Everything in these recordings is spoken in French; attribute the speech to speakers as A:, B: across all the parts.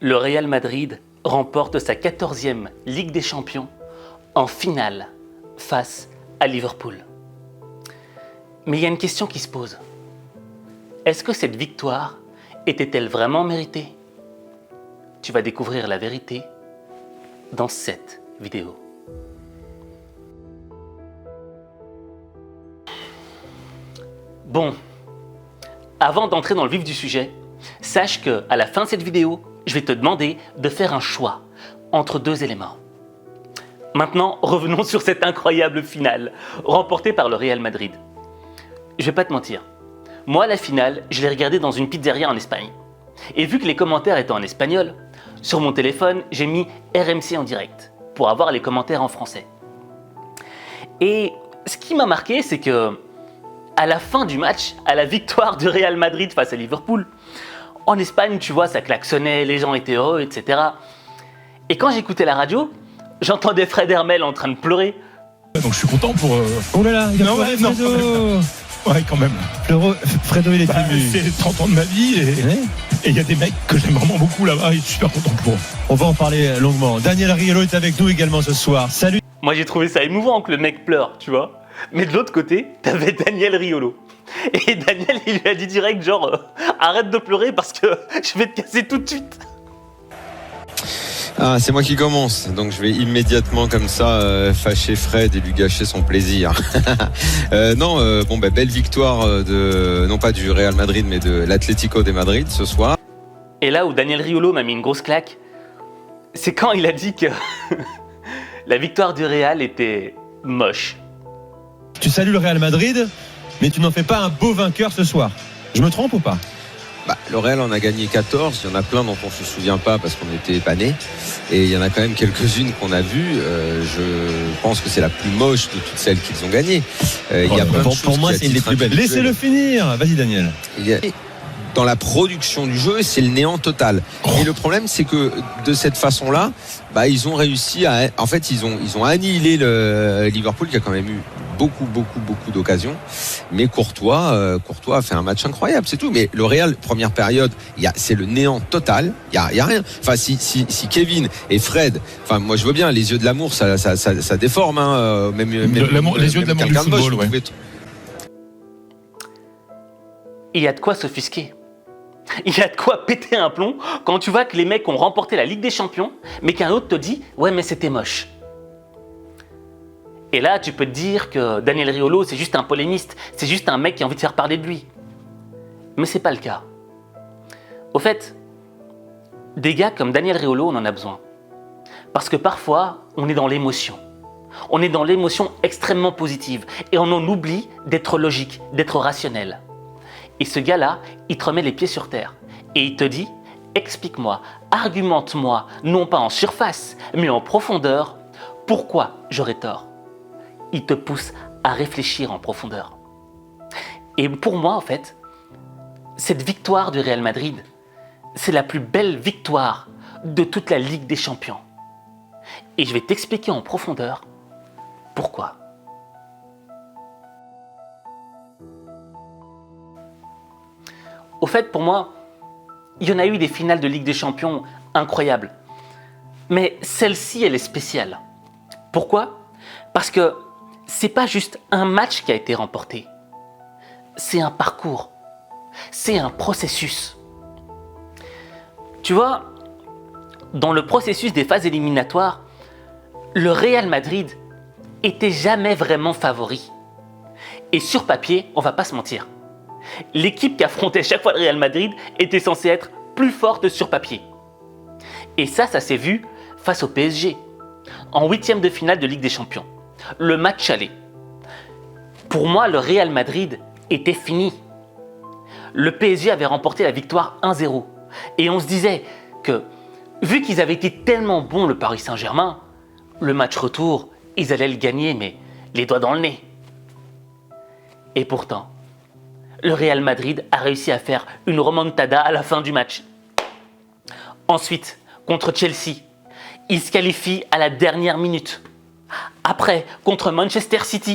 A: Le Real Madrid remporte sa 14e Ligue des Champions en finale face à Liverpool. Mais il y a une question qui se pose. Est-ce que cette victoire était-elle vraiment méritée? Tu vas découvrir la vérité dans cette vidéo. Bon, avant d'entrer dans le vif du sujet, sache qu'à la fin de cette vidéo, je vais te demander de faire un choix entre deux éléments. Maintenant, revenons sur cette incroyable finale remportée par le Real Madrid. Je vais pas te mentir, moi la finale, je l'ai regardée dans une pizzeria en Espagne. Et vu que les commentaires étaient en espagnol, sur mon téléphone, j'ai mis RMC en direct pour avoir les commentaires en français. Et ce qui m'a marqué, c'est que à la fin du match, à la victoire du Real Madrid face à Liverpool, en Espagne, tu vois, ça klaxonnait, les gens étaient heureux, etc. Et quand j'écoutais la radio, j'entendais Fred Hermel en train de pleurer.
B: Donc je suis content pour...
C: Oh là là, il a pleuré, Fredo.
B: Ouais, quand même.
C: Fredo, il est ému.
B: C'est 30 ans de ma vie et il y a des mecs que j'aime vraiment beaucoup là-bas et je suis super content pour eux.
C: On va en parler longuement. Daniel Riolo est avec nous également ce soir. Salut.
A: Moi, j'ai trouvé ça émouvant que le mec pleure, tu vois. Mais de l'autre côté, t'avais Daniel Riolo. Et Daniel, il lui a dit direct, genre, arrête de pleurer parce que je vais te casser tout de suite.
D: Ah, c'est moi qui commence, donc je vais immédiatement comme ça fâcher Fred et lui gâcher son plaisir. Belle victoire non pas du Real Madrid mais de l'Atlético de Madrid ce soir.
A: Et là où Daniel Riolo m'a mis une grosse claque, c'est quand il a dit que la victoire du Real était moche.
C: Tu salues le Real Madrid, mais tu n'en fais pas un beau vainqueur ce soir. Je me trompe ou pas?
D: Le Real en a gagné 14, il y en a plein dont on ne se souvient pas parce qu'on n'était pas nés. Et il y en a quand même quelques-unes qu'on a vues. Je pense que c'est la plus moche de toutes celles qu'ils ont gagnées.
C: Pour moi, c'est une des plus belles. Laissez-le finir. Vas-y, Daniel.
D: Dans la production du jeu, c'est le néant total. Et le problème, c'est que de cette façon-là, ils ont réussi à... En fait, ils ont annihilé le Liverpool qui a quand même eu beaucoup d'occasions. Mais Courtois a fait un match incroyable, c'est tout. Mais le Real, première période, c'est le néant total. Il y a rien. Enfin, si Kevin et Fred, enfin, moi je veux bien, les yeux de l'amour, ça déforme, hein.
B: Les yeux de l'amour du football, ouais.
A: Il y a de quoi s'offusquer. Il y a de quoi péter un plomb quand tu vois que les mecs ont remporté la Ligue des Champions, mais qu'un autre te dit « Ouais, mais c'était moche ». Et là, tu peux te dire que Daniel Riolo, c'est juste un polémiste, c'est juste un mec qui a envie de faire parler de lui. Mais c'est pas le cas. Au fait, des gars comme Daniel Riolo, on en a besoin. Parce que parfois, on est dans l'émotion. On est dans l'émotion extrêmement positive et on en oublie d'être logique, d'être rationnel. Et ce gars-là, il te remet les pieds sur terre et il te dit « Explique-moi, argumente-moi, non pas en surface, mais en profondeur, pourquoi j'aurais tort ?» Il te pousse à réfléchir en profondeur. Et pour moi, en fait, cette victoire du Real Madrid, c'est la plus belle victoire de toute la Ligue des Champions. Et je vais t'expliquer en profondeur pourquoi. Au fait, pour moi, il y en a eu des finales de Ligue des Champions incroyables. Mais celle-ci, elle est spéciale. Pourquoi? Parce que c'est pas juste un match qui a été remporté. C'est un parcours. C'est un processus. Tu vois, dans le processus des phases éliminatoires, le Real Madrid était jamais vraiment favori. Et sur papier, on va pas se mentir. L'équipe qui affrontait chaque fois le Real Madrid était censée être plus forte sur papier. Et ça s'est vu face au PSG, en 8e de finale de Ligue des Champions. Le match aller. Pour moi, le Real Madrid était fini. Le PSG avait remporté la victoire 1-0. Et on se disait que, vu qu'ils avaient été tellement bons le Paris Saint-Germain, le match retour, ils allaient le gagner, mais les doigts dans le nez. Et pourtant, le Real Madrid a réussi à faire une remontada à la fin du match. Ensuite, contre Chelsea, ils se qualifient à la dernière minute. Après, contre Manchester City,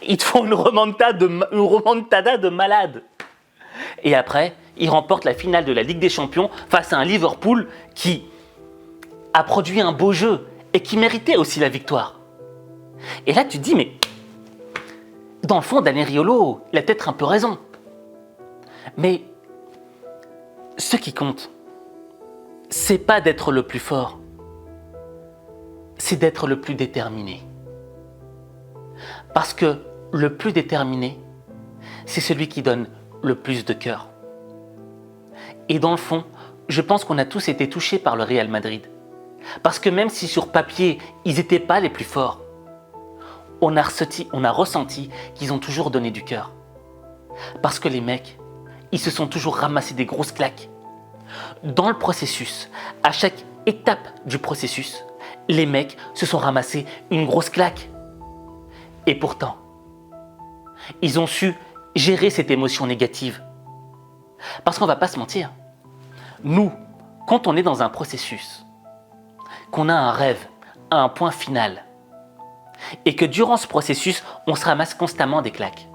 A: ils te font une remontada de malade. Et après, ils remportent la finale de la Ligue des Champions face à un Liverpool qui a produit un beau jeu et qui méritait aussi la victoire. Et là, tu te dis, mais dans le fond, Daniel Riolo, il a peut-être un peu raison. Mais ce qui compte, c'est pas d'être le plus fort, c'est d'être le plus déterminé. Parce que le plus déterminé, c'est celui qui donne le plus de cœur. Et dans le fond, je pense qu'on a tous été touchés par le Real Madrid. Parce que même si sur papier, ils n'étaient pas les plus forts, on a ressenti qu'ils ont toujours donné du cœur. Parce que les mecs, ils se sont toujours ramassés des grosses claques. Dans le processus, à chaque étape du processus, les mecs se sont ramassés une grosse claque. Et pourtant, ils ont su gérer cette émotion négative. Parce qu'on ne va pas se mentir. Nous, quand on est dans un processus, qu'on a un rêve, un point final, et que durant ce processus, on se ramasse constamment des claques.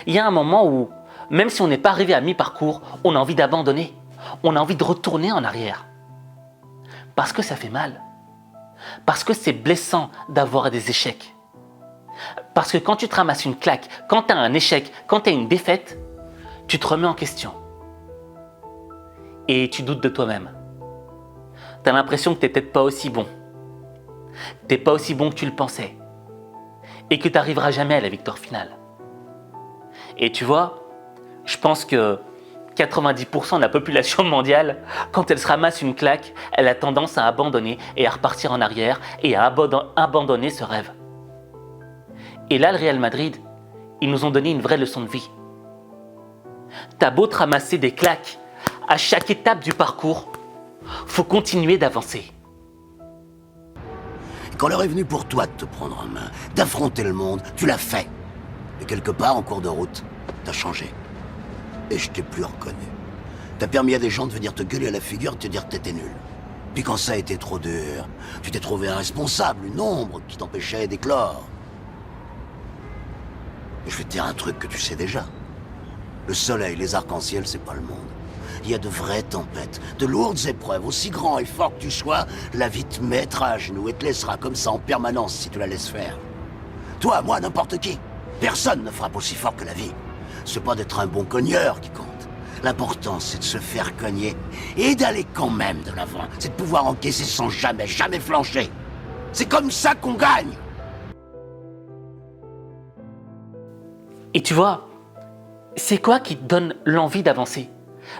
A: Il y a un moment où, même si on n'est pas arrivé à mi-parcours, on a envie d'abandonner. On a envie de retourner en arrière. Parce que ça fait mal. Parce que c'est blessant d'avoir des échecs. Parce que quand tu te ramasses une claque, quand tu as un échec, quand tu as une défaite, tu te remets en question. Et tu doutes de toi-même. Tu as l'impression que tu n'es peut-être pas aussi bon. Tu n'es pas aussi bon que tu le pensais. Et que tu n'arriveras jamais à la victoire finale. Et tu vois, je pense que 90% de la population mondiale, quand elle se ramasse une claque, elle a tendance à abandonner et à repartir en arrière et à abandonner ce rêve. Et là, le Real Madrid, ils nous ont donné une vraie leçon de vie. T'as beau te ramasser des claques à chaque étape du parcours, faut continuer d'avancer.
E: Quand l'heure est venue pour toi de te prendre en main, d'affronter le monde, tu l'as fait. Et quelque part, en cours de route, t'as changé. Et je t'ai plus reconnu. T'as permis à des gens de venir te gueuler à la figure et te dire que t'étais nul. Puis quand ça a été trop dur, tu t'es trouvé un responsable, une ombre qui t'empêchait d'éclore. Et je vais te dire un truc que tu sais déjà. Le soleil, les arcs-en-ciel, c'est pas le monde. Il y a de vraies tempêtes, de lourdes épreuves. Aussi grand et fort que tu sois, la vie te mettra à genoux et te laissera comme ça en permanence si tu la laisses faire. Toi, moi, n'importe qui. Personne ne frappe aussi fort que la vie. C'est pas d'être un bon cogneur qui compte. L'important, c'est de se faire cogner et d'aller quand même de l'avant. C'est de pouvoir encaisser sans jamais flancher. C'est comme ça qu'on gagne.
A: Et tu vois, c'est quoi qui te donne l'envie d'avancer?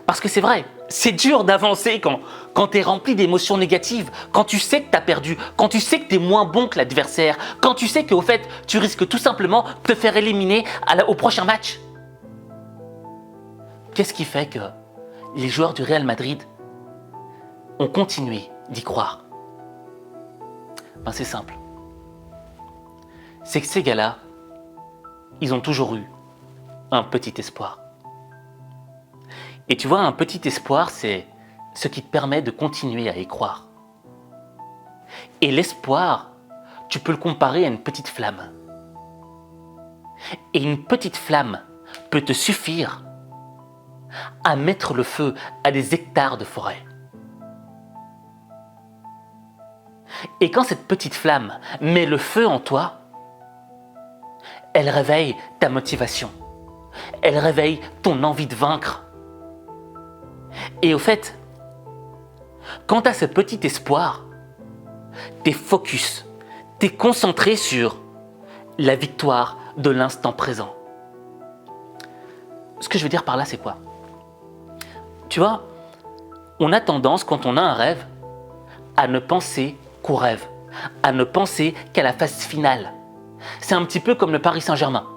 A: Parce que c'est vrai, c'est dur d'avancer quand tu es rempli d'émotions négatives, quand tu sais que tu as perdu, quand tu sais que tu es moins bon que l'adversaire, quand tu sais qu'au fait, tu risques tout simplement de te faire éliminer au prochain match. Qu'est-ce qui fait que les joueurs du Real Madrid ont continué d'y croire? Ben c'est simple. C'est que ces gars-là, ils ont toujours eu un petit espoir. Et tu vois, un petit espoir, c'est ce qui te permet de continuer à y croire. Et l'espoir, tu peux le comparer à une petite flamme. Et une petite flamme peut te suffire à mettre le feu à des hectares de forêt. Et quand cette petite flamme met le feu en toi, elle réveille ta motivation. Elle réveille ton envie de vaincre. Et au fait, quand tu as ce petit espoir, t'es focus, t'es concentré sur la victoire de l'instant présent. Ce que je veux dire par là, c'est quoi? Tu vois, on a tendance, quand on a un rêve, à ne penser qu'au rêve, à ne penser qu'à la phase finale. C'est un petit peu comme le Paris Saint-Germain.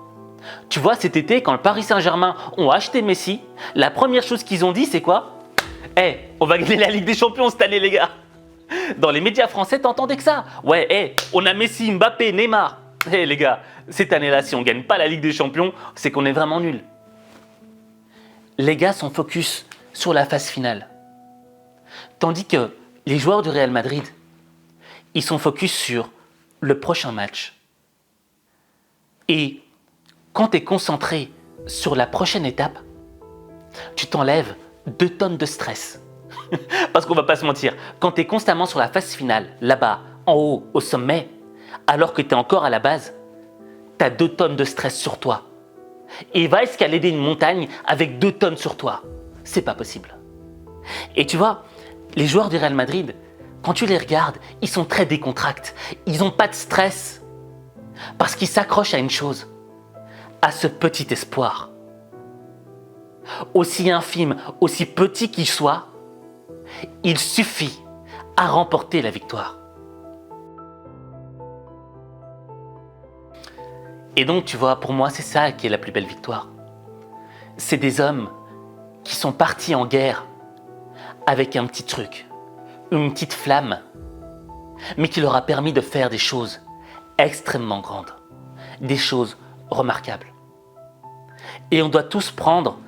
A: Tu vois, cet été, quand le Paris Saint-Germain ont acheté Messi, la première chose qu'ils ont dit, c'est quoi? On va gagner la Ligue des Champions cette année, les gars. Dans les médias français, t'entendais que ça. Ouais, on a Messi, Mbappé, Neymar. Les gars, cette année-là, si on ne gagne pas la Ligue des Champions, c'est qu'on est vraiment nuls. Les gars sont focus sur la phase finale. Tandis que les joueurs du Real Madrid, ils sont focus sur le prochain match. Et quand tu es concentré sur la prochaine étape, tu t'enlèves 2 tonnes de stress. Parce qu'on va pas se mentir, quand tu es constamment sur la phase finale, là-bas, en haut, au sommet, alors que tu es encore à la base, tu as 2 tonnes de stress sur toi. Et va escalader une montagne avec 2 tonnes sur toi. C'est pas possible. Et tu vois, les joueurs du Real Madrid, quand tu les regardes, ils sont très décontractés. Ils n'ont pas de stress. Parce qu'ils s'accrochent à une chose, à ce petit espoir. Aussi infime, aussi petit qu'il soit, il suffit à remporter la victoire. Et donc, tu vois, pour moi, c'est ça qui est la plus belle victoire. C'est des hommes qui sont partis en guerre avec un petit truc, une petite flamme, mais qui leur a permis de faire des choses extrêmement grandes, des choses remarquables. Et on doit tous prendre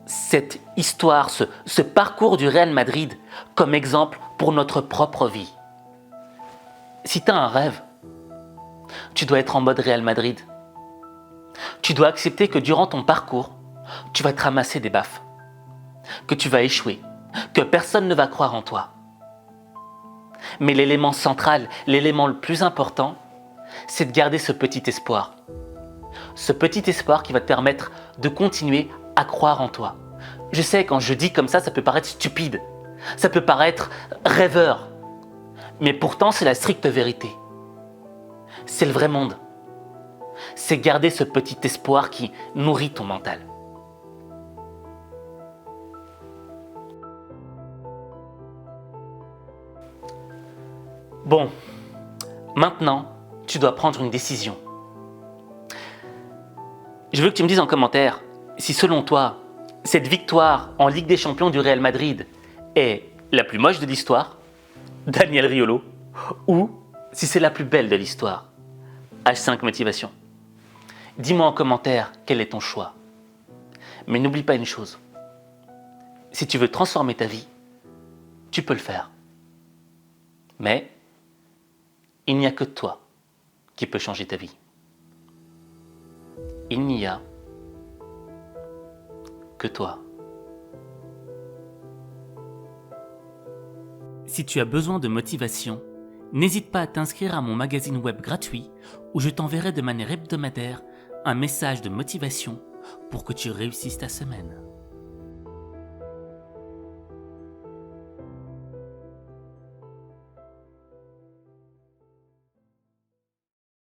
A: cette histoire, ce parcours du Real Madrid comme exemple pour notre propre vie. Si tu as un rêve, tu dois être en mode Real Madrid. Tu dois accepter que durant ton parcours, tu vas te ramasser des baffes, que tu vas échouer, que personne ne va croire en toi. Mais l'élément central, l'élément le plus important, c'est de garder ce petit espoir. Ce petit espoir qui va te permettre de continuer à croire en toi. Je sais, quand je dis comme ça peut paraître stupide, ça peut paraître rêveur, mais pourtant c'est la stricte vérité. C'est le vrai monde. C'est garder ce petit espoir qui nourrit ton mental. Bon, maintenant, tu dois prendre une décision. Je veux que tu me dises en commentaire si selon toi, cette victoire en Ligue des Champions du Real Madrid est la plus moche de l'histoire, Daniel Riolo, ou si c'est la plus belle de l'histoire, H5 Motivation. Dis-moi en commentaire quel est ton choix. Mais n'oublie pas une chose. Si tu veux transformer ta vie, tu peux le faire. Mais il n'y a que toi qui peux changer ta vie. Il n'y a que toi. Si tu as besoin de motivation, n'hésite pas à t'inscrire à mon magazine web gratuit où je t'enverrai de manière hebdomadaire un message de motivation pour que tu réussisses ta semaine.